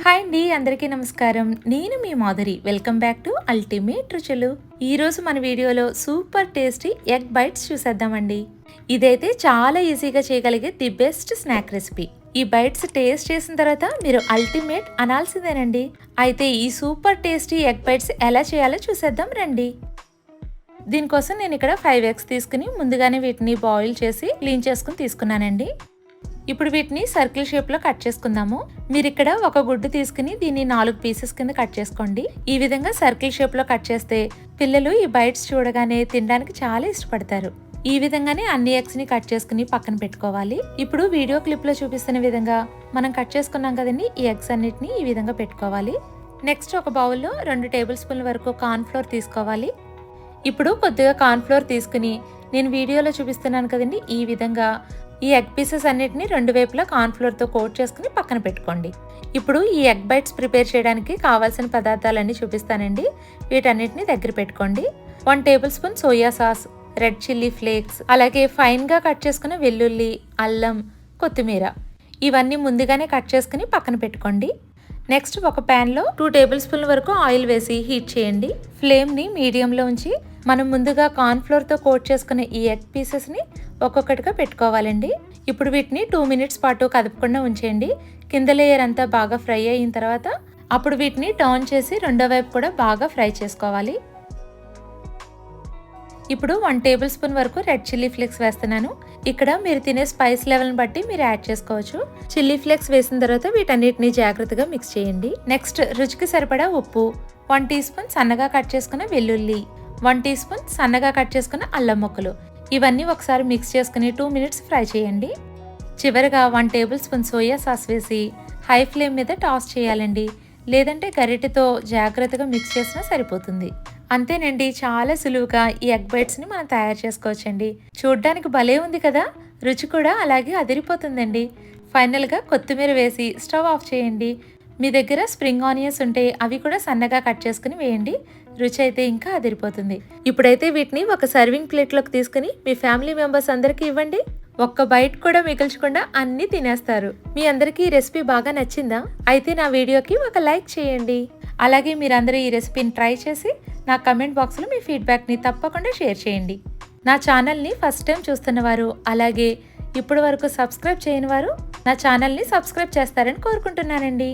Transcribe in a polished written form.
Hi అండి, అందరికీ నమస్కారం. నేను మీ Madhuri. Welcome back to Ultimate Ruchulu. ఈరోజు మన వీడియోలో సూపర్ టేస్టీ ఎగ్ బైట్స్ చూసేద్దామండి. ఇదైతే చాలా ఈజీగా చేయగలిగే ది బెస్ట్ స్నాక్ రెసిపీ. ఈ బైట్స్ టేస్ట్ చేసిన తర్వాత మీరు అల్టిమేట్ అనాల్సిందేనండి. అయితే ఈ సూపర్ టేస్టీ ఎగ్ బైట్స్ ఎలా చేయాలో చూసేద్దాం రండి. దీనికోసం నేను ఇక్కడ 5 ఎగ్స్ తీసుకుని ముందుగానే వీటిని బాయిల్ చేసి క్లీన్ చేసుకుని తీసుకున్నానండి. ఇప్పుడు వీటిని సర్కిల్ షేప్లో కట్ చేసుకుందాము. మీరు ఇక్కడ ఒక గుడ్డు తీసుకుని దీన్ని 4 పీసెస్ కింద కట్ చేసుకోండి. ఈ విధంగా సర్కిల్ షేప్లో కట్ చేస్తే పిల్లలు ఈ బైట్స్ చూడగానే తినడానికి చాలా ఇష్టపడతారు. ఈ విధంగానే అన్ని ఎగ్స్ ని కట్ చేసుకుని పక్కన పెట్టుకోవాలి. ఇప్పుడు వీడియో క్లిప్ లో చూపిస్తున్న విధంగా మనం కట్ చేసుకున్నాం కదండి, ఈ ఎగ్స్ అన్నిటిని ఈ విధంగా పెట్టుకోవాలి. నెక్స్ట్ ఒక బౌల్లో 2 టేబుల్ స్పూన్ల వరకు కార్న్ ఫ్లోర్ తీసుకోవాలి. ఇప్పుడు కొద్దిగా కార్న్ ఫ్లోర్ తీసుకుని నేను వీడియోలో చూపిస్తున్నాను కదండి, ఈ విధంగా ఈ ఎగ్ పీసెస్ అన్నిటిని 2 వైపులా కార్న్ ఫ్లోర్ తో కోట్ చేసుకుని పక్కన పెట్టుకోండి. ఇప్పుడు ఈ ఎగ్ బైట్స్ ప్రిపేర్ చేయడానికి కావాల్సిన పదార్థాలన్నీ చూపిస్తానండి. వీటన్నిటిని దగ్గర పెట్టుకోండి. 1 table spoon soya sauce, red chilli flakes, అలాగే ఫైన్ గా కట్ చేసుకున్న వెల్లుల్లి, అల్లం, కొత్తిమీర ఇవన్నీ ముందుగానే కట్ చేసుకుని పక్కన పెట్టుకోండి. నెక్స్ట్ ఒక ప్యాన్ లో 2 టేబుల్ స్పూన్ల వరకు ఆయిల్ వేసి హీట్ చేయండి. ఫ్లేమ్ ని మీడియంలో ఉంచి మనం ముందుగా కార్న్ ఫ్లోర్ తో కోట్ చేసుకున్న ఈ ఎగ్ పీసెస్ ని ఒక్కొక్కటిగా పెట్టుకోవాలండి. ఇప్పుడు వీటిని 2 మినిట్స్ పాటు కదపకుండా ఉంచేయండి. కింద లేయర్ అంతా బాగా ఫ్రై అయిన తర్వాత అప్పుడు వీటిని టర్న్ చేసి రెండో వైపు కూడా బాగా ఫ్రై చేసుకోవాలి. ఇప్పుడు 1 టేబుల్ స్పూన్ వరకు రెడ్ చిల్లీ ఫ్లేక్స్ వేస్తున్నాను. ఇక్కడ మీరు తినే స్పైస్ లెవెల్ని బట్టి మీరు యాడ్ చేసుకోవచ్చు. చిల్లీ ఫ్లేక్స్ వేసిన తర్వాత వీటన్నిటిని జాగ్రత్తగా మిక్స్ చేయండి. నెక్స్ట్ రుచికి సరిపడా ఉప్పు, 1 టీ స్పూన్ సన్నగా కట్ చేసుకున్న వెల్లుల్లి, 1 టీ స్పూన్ సన్నగా కట్ చేసుకున్న అల్లం ముక్కలు ఇవన్నీ ఒకసారి మిక్స్ చేసుకుని 2 మినిట్స్ ఫ్రై చేయండి. చివరిగా 1 టేబుల్ స్పూన్ సోయా సాస్ వేసి హై ఫ్లేమ్ మీద టాస్ చేయాలండి. లేదంటే గరిటెతో జాగ్రత్తగా మిక్స్ చేసినా సరిపోతుంది. అంతేనండి, చాలా సులువుగా ఈ ఎగ్ బైట్స్ ని మనం తయారు చేసుకోవచ్చండి. చూడ్డానికి భలే ఉంది కదా, రుచి కూడా అలాగే అదిరిపోతుందండి. ఫైనల్ గా కొత్తిమీర వేసి స్టవ్ ఆఫ్ చేయండి. మీ దగ్గర స్ప్రింగ్ ఆనియన్స్ ఉంటే అవి కూడా సన్నగా కట్ చేసుకుని వేయండి. రుచి అయితే ఇంకా అదిరిపోతుంది. ఇప్పుడైతే వీటిని ఒక సర్వింగ్ ప్లేట్లోకి తీసుకుని మీ ఫ్యామిలీ మెంబర్స్ అందరికీ ఇవ్వండి. ఒక్క బైట్ కూడా మిగిల్చకుండా అన్ని తినేస్తారు. మీ అందరికీ ఈ రెసిపీ బాగా నచ్చిందా? అయితే నా వీడియోకి ఒక లైక్ చేయండి. అలాగే మీరందరూ ఈ రెసిపీని ట్రై చేసి నా కమెంట్ బాక్స్లో మీ ఫీడ్బ్యాక్ని తప్పకుండా షేర్ చేయండి. నా ఛానల్ని ఫస్ట్ టైం చూస్తున్నవారు, అలాగే ఇప్పటి వరకు సబ్స్క్రైబ్ చేయని వారు నా ఛానల్ని సబ్స్క్రైబ్ చేస్తారని కోరుకుంటున్నానండి.